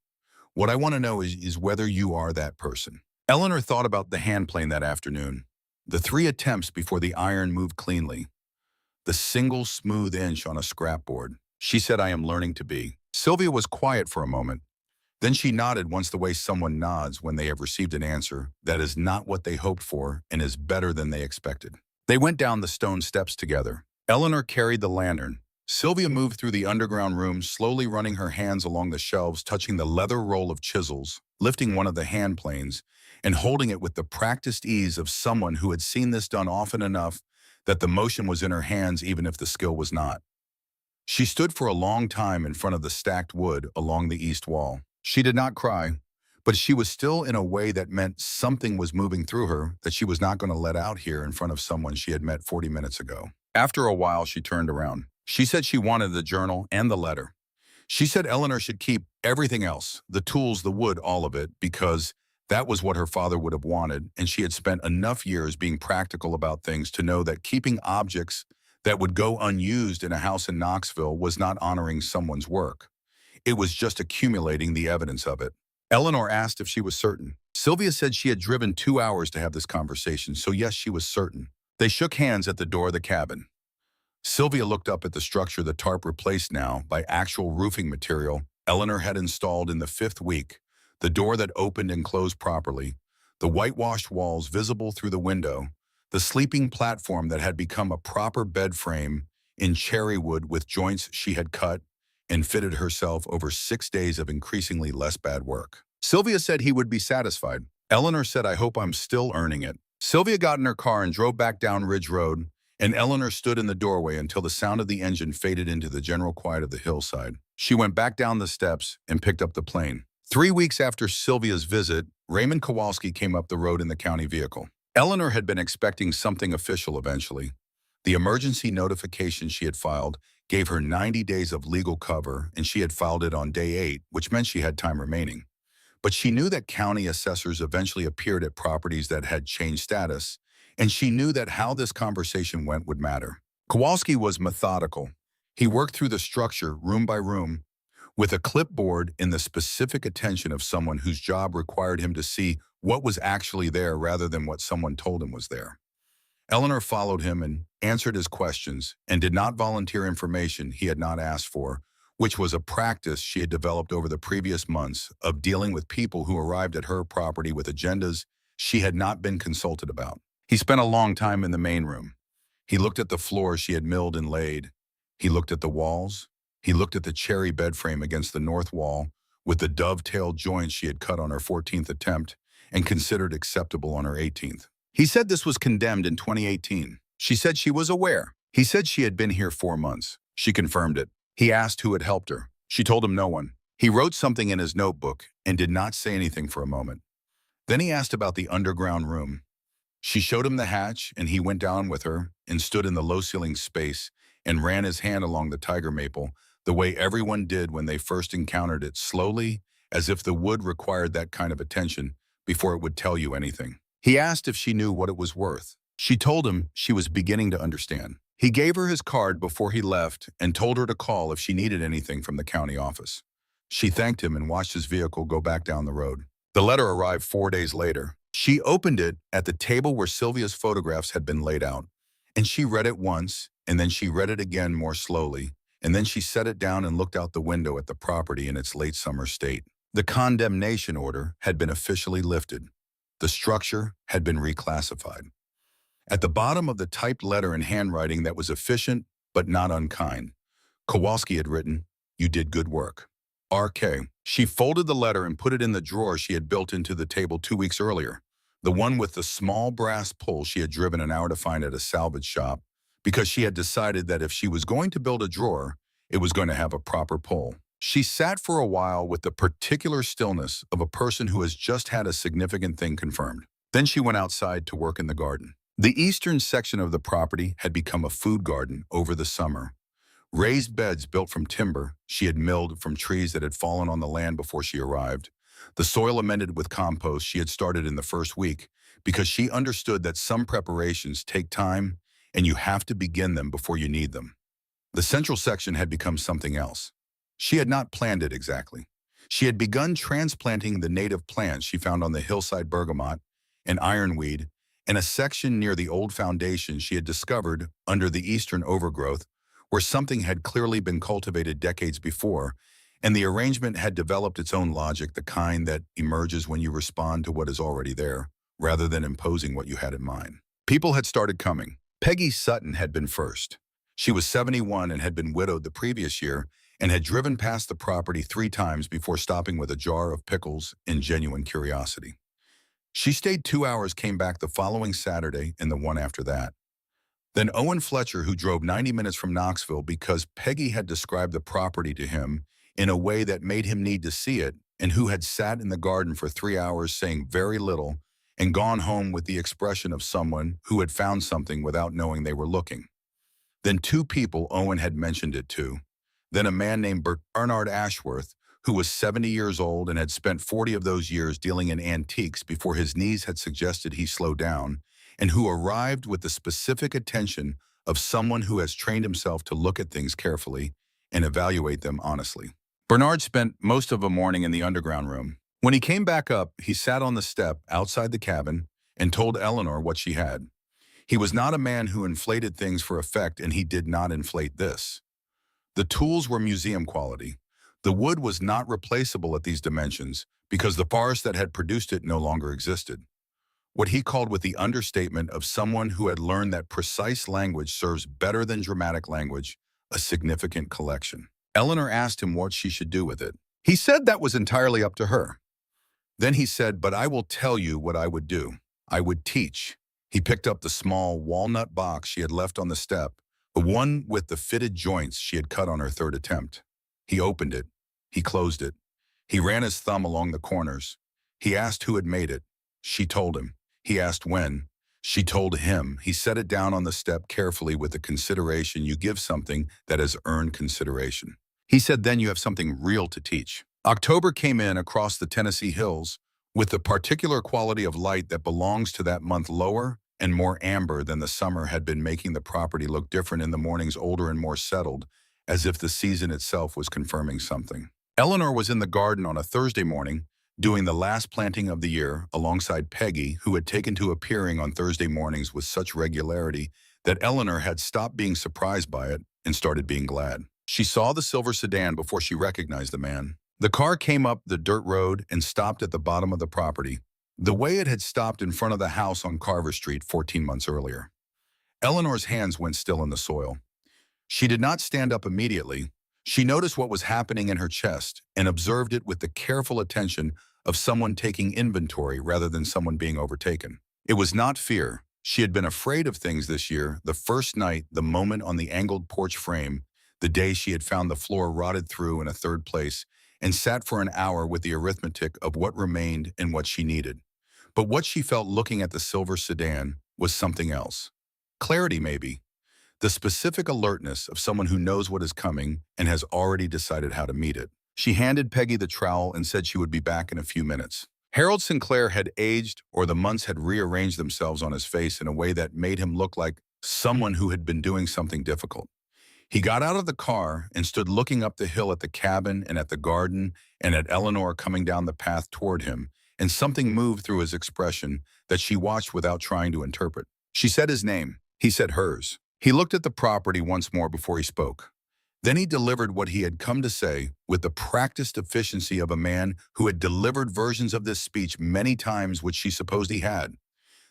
What I want to know is whether you are that person." Eleanor thought about the hand plane that afternoon. The 3 attempts before the iron moved cleanly. The single smooth inch on a scrapboard. She said, I am learning to be. Sylvia was quiet for a moment. Then she nodded once the way someone nods when they have received an answer that is not what they hoped for and is better than they expected. They went down the stone steps together. Eleanor carried the lantern. Sylvia moved through the underground room, slowly running her hands along the shelves, touching the leather roll of chisels, lifting one of the hand planes, and holding it with the practiced ease of someone who had seen this done often enough that the motion was in her hands even if the skill was not. She stood for a long time in front of the stacked wood along the east wall. She did not cry, but she was still in a way that meant something was moving through her that she was not going to let out here in front of someone she had met 40 minutes ago. After a while, she turned around. She said she wanted the journal and the letter. She said Eleanor should keep everything else, the tools, the wood, all of it, because that was what her father would have wanted, and she had spent enough years being practical about things to know that keeping objects that would go unused in a house in Knoxville was not honoring someone's work. It was just accumulating the evidence of it. Eleanor asked if she was certain. Sylvia said she had driven 2 hours to have this conversation, so yes, she was certain. They shook hands at the door of the cabin. Sylvia looked up at the structure the tarp replaced now by actual roofing material Eleanor had installed in the 5th week, the door that opened and closed properly, the whitewashed walls visible through the window, the sleeping platform that had become a proper bed frame in cherry wood with joints she had cut and fitted herself over 6 days of increasingly less bad work. Sylvia said he would be satisfied. Eleanor said, I hope I'm still earning it. Sylvia got in her car and drove back down Ridge Road, and Eleanor stood in the doorway until the sound of the engine faded into the general quiet of the hillside. She went back down the steps and picked up the plane. 3 weeks after Sylvia's visit, Raymond Kowalski came up the road in the county vehicle. Eleanor had been expecting something official eventually. The emergency notification she had filed gave her 90 days of legal cover, and she had filed it on day 8, which meant she had time remaining. But she knew that county assessors eventually appeared at properties that had changed status, and she knew that how this conversation went would matter. Kowalski was methodical. He worked through the structure, room by room, with a clipboard in the specific attention of someone whose job required him to see what was actually there rather than what someone told him was there. Eleanor followed him and answered his questions and did not volunteer information he had not asked for, which was a practice she had developed over the previous months of dealing with people who arrived at her property with agendas she had not been consulted about. He spent a long time in the main room. He looked at the floor she had milled and laid. He looked at the walls. He looked at the cherry bed frame against the north wall with the dovetailed joints she had cut on her 14th attempt and considered acceptable on her 18th. He said this was condemned in 2018. She said she was aware. He said she had been here 4 months. She confirmed it. He asked who had helped her. She told him no one. He wrote something in his notebook and did not say anything for a moment. Then he asked about the underground room. She showed him the hatch, and he went down with her and stood in the low-ceiling space and ran his hand along the tiger maple, the way everyone did when they first encountered it, slowly, as if the wood required that kind of attention before it would tell you anything. He asked if she knew what it was worth. She told him she was beginning to understand. He gave her his card before he left and told her to call if she needed anything from the county office. She thanked him and watched his vehicle go back down the road. The letter arrived 4 days later. She opened it at the table where Sylvia's photographs had been laid out, and she read it once, and then she read it again more slowly, and then she set it down and looked out the window at the property in its late summer state. The condemnation order had been officially lifted. The structure had been reclassified. At the bottom of the typed letter in handwriting that was efficient but not unkind, Kowalski had written, "You did good work. RK." She folded the letter and put it in the drawer she had built into the table 2 weeks earlier, the one with the small brass pull she had driven an hour to find at a salvage shop, because she had decided that if she was going to build a drawer, it was going to have a proper pull. She sat for a while with the particular stillness of a person who has just had a significant thing confirmed. Then she went outside to work in the garden. The eastern section of the property had become a food garden over the summer. Raised beds built from timber she had milled from trees that had fallen on the land before she arrived. The soil amended with compost she had started in the first week because she understood that some preparations take time and you have to begin them before you need them. The central section had become something else. She had not planned it exactly. She had begun transplanting the native plants she found on the hillside bergamot and ironweed, and a section near the old foundation she had discovered under the eastern overgrowth, where something had clearly been cultivated decades before, and the arrangement had developed its own logic, the kind that emerges when you respond to what is already there, rather than imposing what you had in mind. People had started coming. Peggy Sutton had been first. She was 71 and had been widowed the previous year, and had driven past the property 3 times before stopping with a jar of pickles in genuine curiosity. She stayed 2 hours, came back the following Saturday and the one after that. Then Owen Fletcher, who drove 90 minutes from Knoxville because Peggy had described the property to him in a way that made him need to see it, and who had sat in the garden for 3 hours saying very little and gone home with the expression of someone who had found something without knowing they were looking. Then 2 people Owen had mentioned it to. Then a man named Bernard Ashworth, who was 70 years old and had spent 40 of those years dealing in antiques before his knees had suggested he slow down, and who arrived with the specific attention of someone who has trained himself to look at things carefully and evaluate them honestly. Bernard spent most of a morning in the underground room. When he came back up, he sat on the step outside the cabin and told Eleanor what she had. He was not a man who inflated things for effect, and he did not inflate this. The tools were museum quality. The wood was not replaceable at these dimensions because the forest that had produced it no longer existed. What he called, with the understatement of someone who had learned that precise language serves better than dramatic language, a significant collection. Eleanor asked him what she should do with it. He said that was entirely up to her. Then he said, "But I will tell you what I would do. I would teach." He picked up the small walnut box she had left on the step, the one with the fitted joints she had cut on her 3rd attempt. He opened it. He closed it. He ran his thumb along the corners. He asked who had made it. She told him. He asked when. She told him. He set it down on the step carefully with the consideration you give something that has earned consideration. He said, "Then you have something real to teach." October came in across the Tennessee hills with the particular quality of light that belongs to that month, lower and more amber than the summer had been, making the property look different in the mornings, older and more settled, as if the season itself was confirming something. Eleanor was in the garden on a Thursday morning, doing the last planting of the year alongside Peggy, who had taken to appearing on Thursday mornings with such regularity that Eleanor had stopped being surprised by it and started being glad. She saw the silver sedan before she recognized the man. The car came up the dirt road and stopped at the bottom of the property, the way it had stopped in front of the house on Carver Street 14 months earlier. Eleanor's hands went still in the soil. She did not stand up immediately. She noticed what was happening in her chest and observed it with the careful attention of someone taking inventory rather than someone being overtaken. It was not fear. She had been afraid of things this year, the first night, the moment on the angled porch frame, the day she had found the floor rotted through in a 3rd place, and sat for an hour with the arithmetic of what remained and what she needed. But what she felt looking at the silver sedan was something else. Clarity, maybe. The specific alertness of someone who knows what is coming and has already decided how to meet it. She handed Peggy the trowel and said she would be back in a few minutes. Harold Sinclair had aged, or the months had rearranged themselves on his face in a way that made him look like someone who had been doing something difficult. He got out of the car and stood looking up the hill at the cabin and at the garden and at Eleanor coming down the path toward him, and something moved through his expression that she watched without trying to interpret. She said his name. He said hers. He looked at the property once more before he spoke. Then he delivered what he had come to say with the practiced efficiency of a man who had delivered versions of this speech many times, which she supposed he had.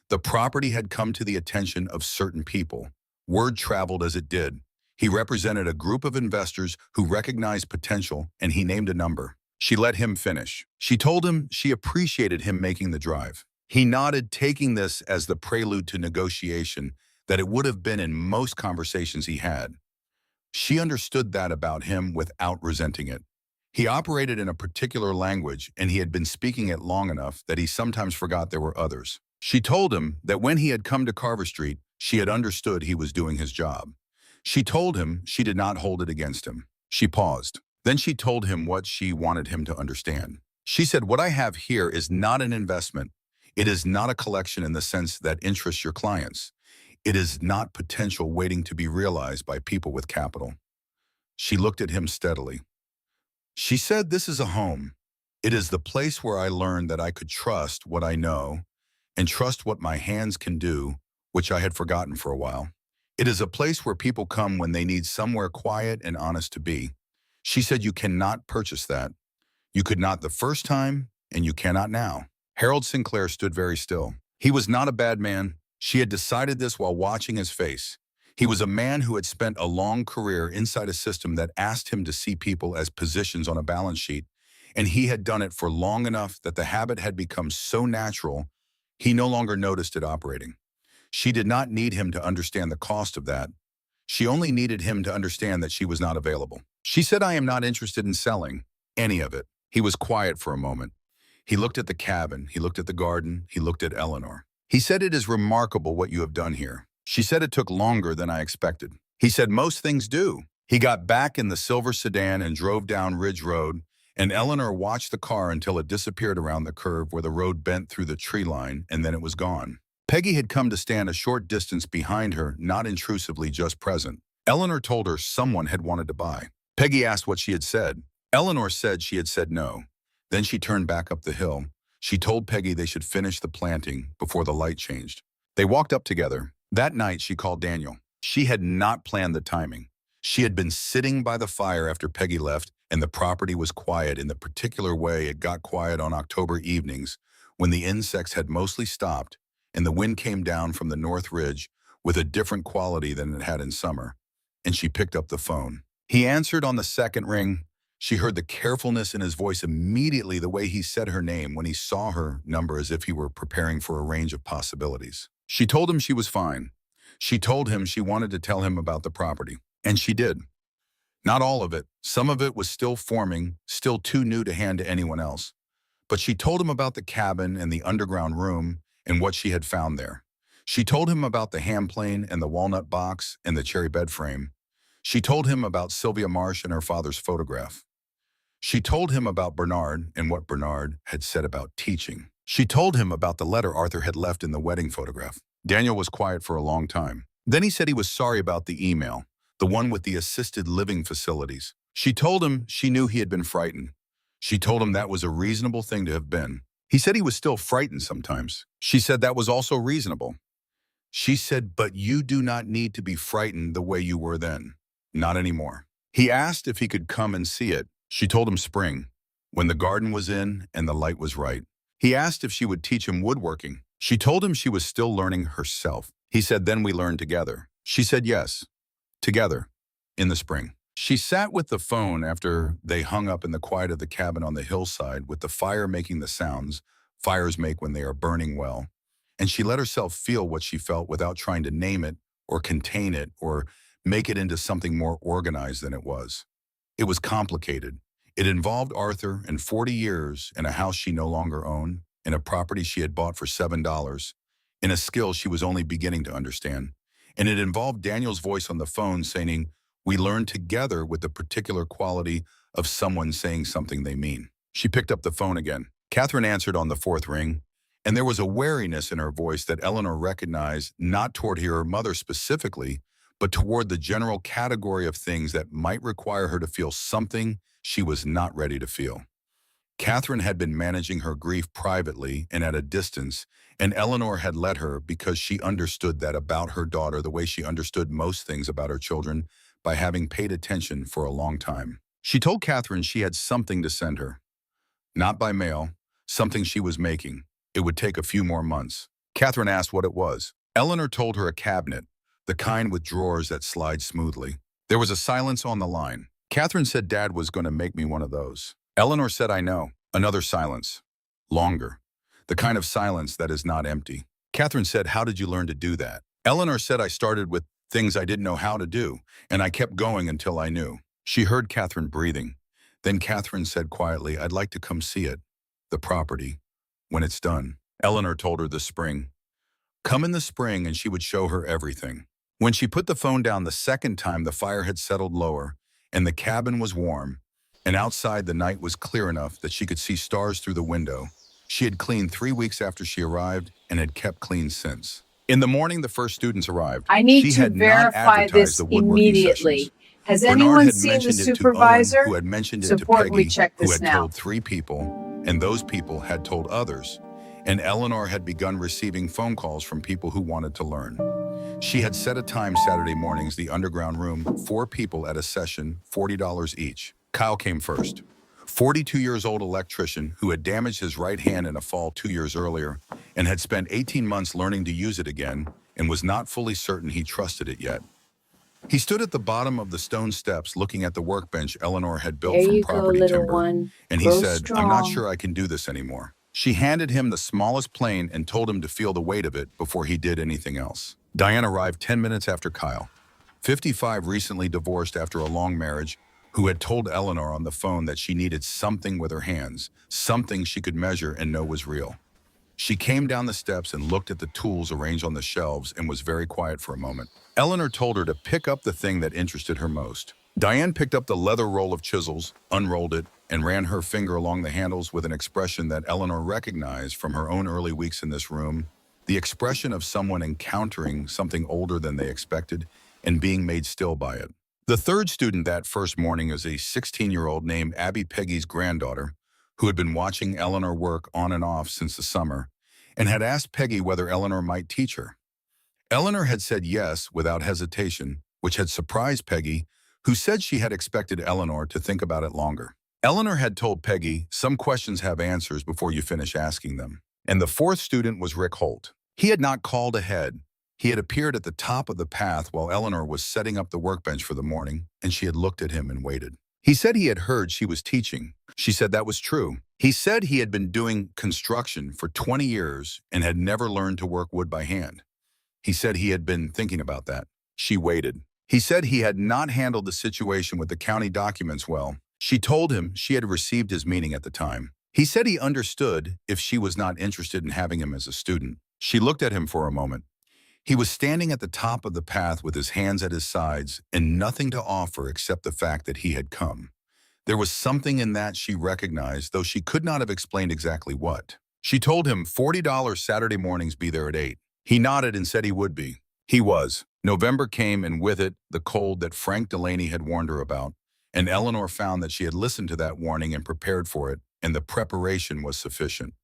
The property had come to the attention of certain people. Word traveled as it did. He represented a group of investors who recognized potential, and he named a number. She let him finish. She told him she appreciated him making the drive. He nodded, taking this as the prelude to negotiation that it would have been in most conversations he had. She understood that about him without resenting it. He operated in a particular language, and he had been speaking it long enough that he sometimes forgot there were others. She told him that when he had come to Carver Street, she had understood he was doing his job. She told him she did not hold it against him. She paused. Then she told him what she wanted him to understand. She said, "What I have here is not an investment. It is not a collection in the sense that interests your clients. It is not potential waiting to be realized by people with capital." She looked at him steadily. She said, "This is a home. It is the place where I learned that I could trust what I know and trust what my hands can do, which I had forgotten for a while. It is a place where people come when they need somewhere quiet and honest to be. She said you cannot purchase that. You could not the first time, and you cannot now. Harold Sinclair stood very still. He was not a bad man. She had decided this while watching his face. He was a man who had spent a long career inside a system that asked him to see people as positions on a balance sheet, and he had done it for long enough that the habit had become so natural, he no longer noticed it operating. She did not need him to understand the cost of that. She only needed him to understand that she was not available. She said, "I am not interested in selling any of it." He was quiet for a moment. He looked at the cabin, he looked at the garden, he looked at Eleanor. He said, "It is remarkable what you have done here." She said, "It took longer than I expected." He said, "Most things do." He got back in the silver sedan and drove down Ridge Road, and Eleanor watched the car until it disappeared around the curve where the road bent through the tree line, and then it was gone. Peggy had come to stand a short distance behind her, not intrusively, just present. Eleanor told her someone had wanted to buy. Peggy asked what she had said. Eleanor said she had said no. Then she turned back up the hill. She told Peggy they should finish the planting before the light changed. They walked up together. That night, she called Daniel. She had not planned the timing. She had been sitting by the fire after Peggy left, and the property was quiet in the particular way it got quiet on October evenings, when the insects had mostly stopped, and the wind came down from the North Ridge with a different quality than it had in summer. And she picked up the phone. He answered on the second ring. She heard the carefulness in his voice immediately, the way he said her name when he saw her number, as if he were preparing for a range of possibilities. She told him she was fine. She told him she wanted to tell him about the property. And she did. Not all of it. Some of it was still forming, still too new to hand to anyone else. But she told him about the cabin and the underground room and what she had found there. She told him about the hand plane and the walnut box and the cherry bed frame. She told him about Sylvia Marsh and her father's photograph. She told him about Bernard and what Bernard had said about teaching. She told him about the letter Arthur had left in the wedding photograph. Daniel was quiet for a long time. Then he said he was sorry about the email, the one with the assisted living facilities. She told him she knew he had been frightened. She told him that was a reasonable thing to have been. He said he was still frightened sometimes. She said that was also reasonable. She said, "But you do not need to be frightened the way you were then. Not anymore." He asked if he could come and see it. She told him spring, when the garden was in and the light was right. He asked if she would teach him woodworking. She told him she was still learning herself. He said, "Then we learn together." She said yes, together, in the spring. She sat with the phone after they hung up in the quiet of the cabin on the hillside, with the fire making the sounds fires make when they are burning well. And she let herself feel what she felt without trying to name it or contain it or make it into something more organized than it was. It was complicated. It involved Arthur and 40 years in a house she no longer owned, in a property she had bought for $7, in a skill she was only beginning to understand. And it involved Daniel's voice on the phone saying, "We learn together," with the particular quality of someone saying something they mean. She picked up the phone again. Catherine answered on the fourth ring, and there was a wariness in her voice that Eleanor recognized, not toward her mother specifically, but toward the general category of things that might require her to feel something she was not ready to feel. Catherine had been managing her grief privately and at a distance, and Eleanor had let her because she understood that about her daughter the way she understood most things about her children, by having paid attention for a long time. She told Catherine she had something to send her. Not by mail, something she was making. It would take a few more months. Catherine asked what it was. Eleanor told her a cabinet, the kind with drawers that slide smoothly. There was a silence on the line. Catherine said Dad was going to make me one of those. Eleanor said, "I know." Another silence. Longer. The kind of silence that is not empty. Catherine said, "How did you learn to do that?" Eleanor said, "I started with things I didn't know how to do, and I kept going until I knew." She heard Catherine breathing. Then Catherine said quietly, "I'd like to come see it, the property, when it's done." Eleanor told her the spring. Come in the spring and she would show her everything. When she put the phone down the second time, the fire had settled lower, and the cabin was warm, and outside the night was clear enough that she could see stars through the window. She had cleaned 3 weeks after she arrived and had kept clean since. In the morning, the first students arrived. I need She to had not verify advertised this the woodworking immediately. sessions. Has Bernard anyone had seen the mentioned it to Owen, supervisor? who had mentioned it to Support, we Peggy, check who this had now. told 3 people. and those people had told others, and Eleanor had begun receiving phone calls from people who wanted to learn. She had set a time Saturday mornings, the underground room, 4 people at a session, $40 each. Kyle came first. 42-years-old electrician who had damaged his right hand in a fall 2 years earlier and had spent 18 months learning to use it again and was not fully certain he trusted it yet. He stood at the bottom of the stone steps looking at the workbench Eleanor had built There from you go, property little timber, one. and he Grow said, "I'm not strong. sure I can do this anymore." She handed him the smallest plane and told him to feel the weight of it before he did anything else. Diane arrived 10 minutes after Kyle. 55, recently divorced after a long marriage, who had told Eleanor on the phone that she needed something with her hands, something she could measure and know was real. She came down the steps and looked at the tools arranged on the shelves and was very quiet for a moment. Eleanor told her to pick up the thing that interested her most. Diane picked up the leather roll of chisels, unrolled it, and ran her finger along the handles with an expression that Eleanor recognized from her own early weeks in this room, the expression of someone encountering something older than they expected and being made still by it. The third student that first morning is a 16-year-old named Abby, Peggy's granddaughter, who had been watching Eleanor work on and off since the summer and had asked Peggy whether Eleanor might teach her. Eleanor had said yes without hesitation, which had surprised Peggy, who said she had expected Eleanor to think about it longer. Eleanor had told Peggy, "Some questions have answers before you finish asking them." And the fourth student was Rick Holt. He had not called ahead. He had appeared at the top of the path while Eleanor was setting up the workbench for the morning, and she had looked at him and waited. He said he had heard she was teaching. She said that was true. He said he had been doing construction for 20 years and had never learned to work wood by hand. He said he had been thinking about that. She waited. He said he had not handled the situation with the county documents well. She told him she had received his meaning at the time. He said he understood if she was not interested in having him as a student. She looked at him for a moment. He was standing at the top of the path with his hands at his sides and nothing to offer except the fact that he had come. There was something in that she recognized, though she could not have explained exactly what. She told him $40 Saturday mornings, be there at 8. He nodded and said he would be. He was. November came, and with it, the cold that Frank Delaney had warned her about, and Eleanor found that she had listened to that warning and prepared for it, and the preparation was sufficient.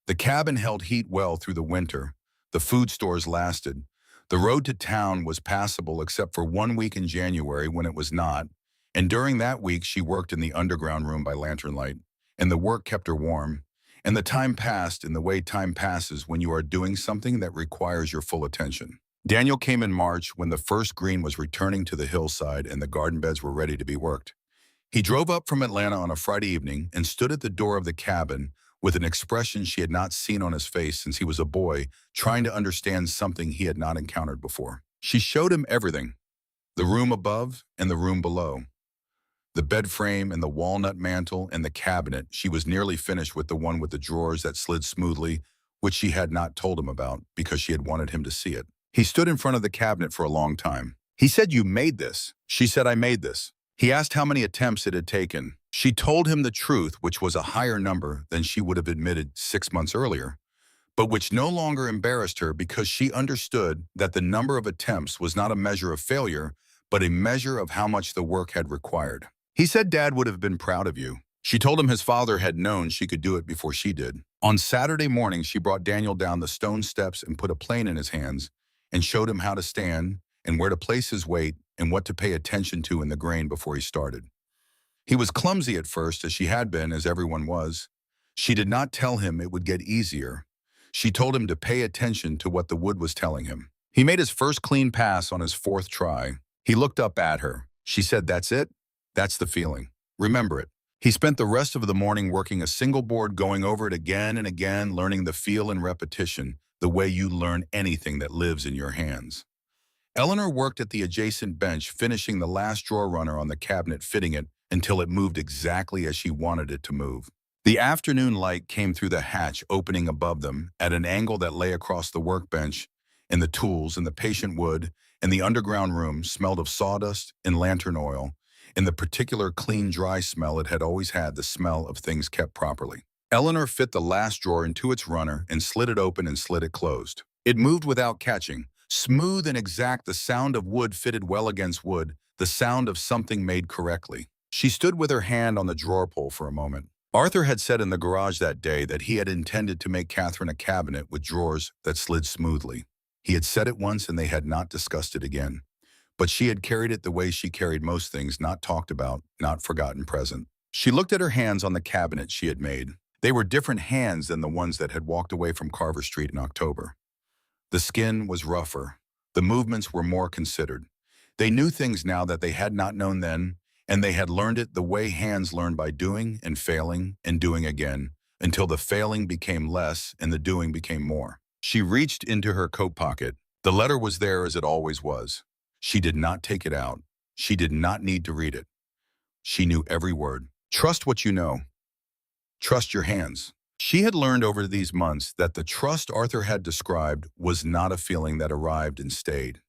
The cabin held heat well through the winter. The food stores lasted. The road to town was passable except for 1 week in January when it was not, and during that week she worked in the underground room by lantern light, and the work kept her warm, and the time passed in the way time passes when you are doing something that requires your full attention. Daniel came in March when the first green was returning to the hillside and the garden beds were ready to be worked. He drove up from Atlanta on a Friday evening and stood at the door of the cabin with an expression she had not seen on his face since he was a boy, trying to understand something he had not encountered before. She showed him everything, the room above and the room below, the bed frame and the walnut mantel and the cabinet. She was nearly finished with the one with the drawers that slid smoothly, which she had not told him about because she had wanted him to see it. He stood in front of the cabinet for a long time. He said, "You made this." She said, "I made this." He asked how many attempts it had taken. She told him the truth, which was a higher number than she would have admitted 6 months earlier, but which no longer embarrassed her because she understood that the number of attempts was not a measure of failure, but a measure of how much the work had required. He said Dad would have been proud of you. She told him his father had known she could do it before she did. On Saturday morning, she brought Daniel down the stone steps and put a plane in his hands and showed him how to stand and where to place his weight and what to pay attention to in the grain before he started. He was clumsy at first, as she had been, as everyone was. She did not tell him it would get easier. She told him to pay attention to what the wood was telling him. He made his first clean pass on his 4th try. He looked up at her. She said, "That's it? That's the feeling. Remember it." He spent the rest of the morning working a single board, going over it again and again, learning the feel and repetition, the way you learn anything that lives in your hands. Eleanor worked at the adjacent bench, finishing the last drawer runner on the cabinet, fitting it until it moved exactly as she wanted it to move. The afternoon light came through the hatch opening above them at an angle that lay across the workbench, and the tools and the patient wood and the underground room smelled of sawdust and lantern oil, and the particular clean, dry smell it had always had, the smell of things kept properly. Eleanor fit the last drawer into its runner and slid it open and slid it closed. It moved without catching. Smooth and exact, the sound of wood fitted well against wood, the sound of something made correctly. She stood with her hand on the drawer pull for a moment. Arthur had said in the garage that day that he had intended to make Catherine a cabinet with drawers that slid smoothly. He had said it once and they had not discussed it again. But she had carried it the way she carried most things not talked about, not forgotten present. She looked at her hands on the cabinet she had made. They were different hands than the ones that had walked away from Carver Street in October. The skin was rougher. The movements were more considered. They knew things now that they had not known then, and they had learned it the way hands learn by doing and failing and doing again, until the failing became less and the doing became more. She reached into her coat pocket. The letter was there as it always was. She did not take it out. She did not need to read it. She knew every word. Trust what you know. Trust your hands. She had learned over these months that the trust Arthur had described was not a feeling that arrived and stayed.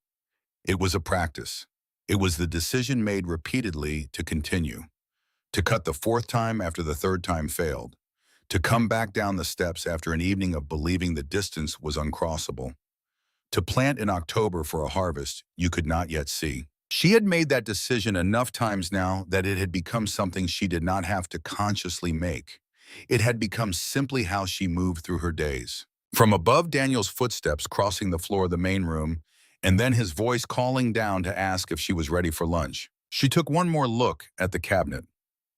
It was a practice. It was the decision made repeatedly to continue, to cut the fourth time after the third time failed, to come back down the steps after an evening of believing the distance was uncrossable, to plant in October for a harvest you could not yet see. She had made that decision enough times now that it had become something she did not have to consciously make. It had become simply how she moved through her days. From above Daniel's footsteps crossing the floor of the main room, and then his voice calling down to ask if she was ready for lunch, she took one more look at the cabinet,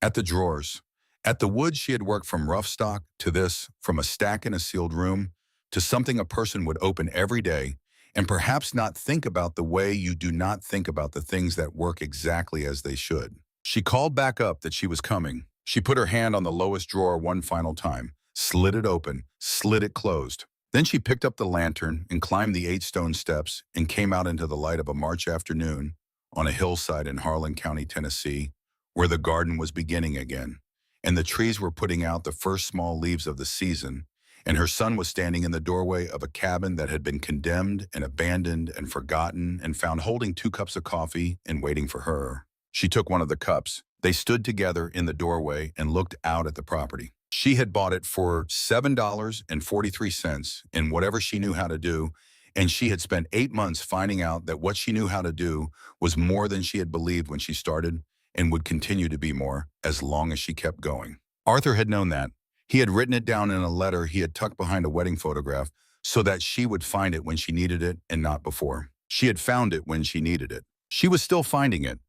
at the drawers, at the wood she had worked from rough stock to this, from a stack in a sealed room, to something a person would open every day, and perhaps not think about the way you do not think about the things that work exactly as they should. She called back up that she was coming. She put her hand on the lowest drawer one final time, slid it open, slid it closed. Then she picked up the lantern and climbed the 8 stone steps and came out into the light of a March afternoon on a hillside in Harlan County, Tennessee, where the garden was beginning again, and the trees were putting out the first small leaves of the season, and her son was standing in the doorway of a cabin that had been condemned and abandoned and forgotten and found holding 2 cups of coffee and waiting for her. She took one of the cups. They stood together in the doorway and looked out at the property. She had bought it for $7.43 in whatever she knew how to do, and she had spent 8 months finding out that what she knew how to do was more than she had believed when she started and would continue to be more as long as she kept going. Arthur had known that. He had written it down in a letter he had tucked behind a wedding photograph so that she would find it when she needed it and not before. She had found it when she needed it. She was still finding it.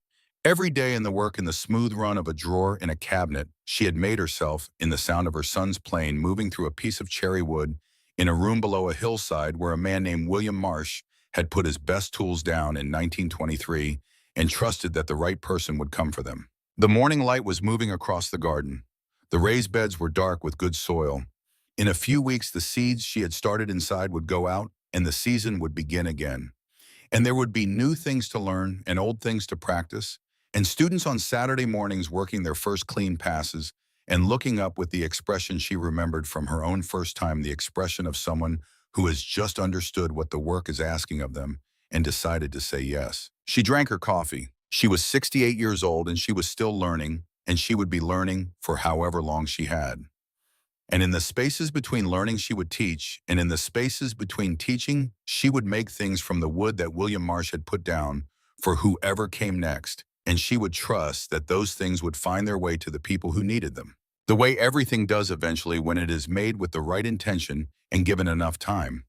Every day in the work in the smooth run of a drawer in a cabinet, she had made herself in the sound of her son's plane moving through a piece of cherry wood in a room below a hillside where a man named William Marsh had put his best tools down in 1923 and trusted that the right person would come for them. The morning light was moving across the garden. The raised beds were dark with good soil. In a few weeks, the seeds she had started inside would go out and the season would begin again. And there would be new things to learn and old things to practice, and students on Saturday mornings working their first clean passes and looking up with the expression she remembered from her own first time, the expression of someone who has just understood what the work is asking of them and decided to say yes. She drank her coffee. She was 68 years old and she was still learning, and she would be learning for however long she had. And in the spaces between learning, she would teach, and in the spaces between teaching, she would make things from the wood that William Marsh had put down for whoever came next, and she would trust that those things would find their way to the people who needed them. The way everything does eventually when it is made with the right intention and given enough time.